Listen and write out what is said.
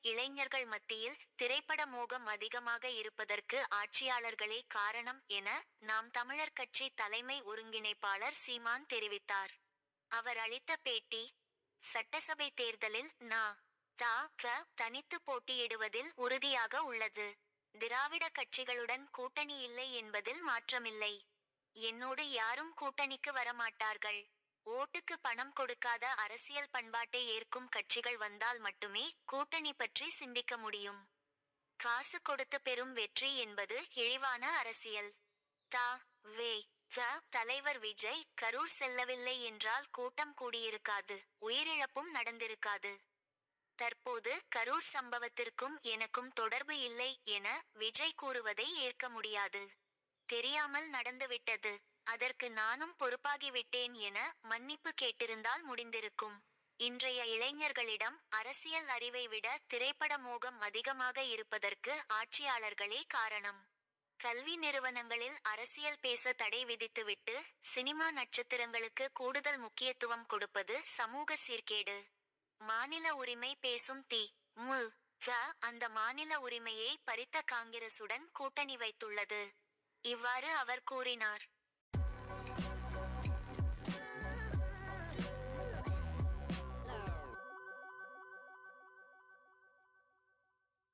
இளைஞர்கள் மத்தியில் திரைப்பட மோகம் அதிகமாக இருப்பதற்கு ஆட்சியாளர்களே காரணம் என நாம் தமிழர் கட்சி தலைமை ஒருங்கிணைப்பாளர் சீமான் தெரிவித்தார். அவர் அளித்த பேட்டி: சட்டசபை தேர்தலில் க தனித்து போட்டியிடுவதில் உறுதியாக உள்ளது. திராவிட கட்சிகளுடன் கூட்டணி இல்லை என்பதில் மாற்றமில்லை. என்னோடு யாரும் கூட்டணிக்கு வரமாட்டார்கள். ஓட்டுக்கு பணம் கொடுக்காத அரசியல் பண்பாட்டை ஏற்கும் கட்சிகள் வந்தால் மட்டுமே கூட்டணி பற்றி சிந்திக்க முடியும். காசு கொடுத்து பெறும் வெற்றி என்பது இழிவான அரசியல். தலைவர் விஜய் கரூர் செல்லவில்லை என்றால் கூட்டம் கூடியிருக்காது, உயிரிழப்பும் நடந்திருக்காது. தற்போது கரூர் சம்பவத்திற்கும் எனக்கும் தொடர்பு இல்லை என விஜய் கூறுவதை ஏற்க முடியாது. தெரியாமல் நடந்துவிட்டது, அதற்கு நானும் பொறுப்பாகிவிட்டேன் என மன்னிப்பு கேட்டிருந்தால் முடிந்திருக்கும். இன்றைய இளைஞர்களிடம் அரசியல் அறிவை விட திரைப்பட மோகம் அதிகமாக இருப்பதற்கு ஆட்சியாளர்களே காரணம். கல்வி நிறுவனங்களில் அரசியல் பேச தடை விதித்துவிட்டு சினிமா நட்சத்திரங்களுக்கு கூடுதல் முக்கியத்துவம் கொடுப்பது சமூக சீர்கேடு. மாநில உரிமை பேசும் அந்த மாநில உரிமையை பறித்த காங்கிரசுடன் கூட்டணி வைத்துள்ளது. இவ்வாறு அவர் கூறினார்.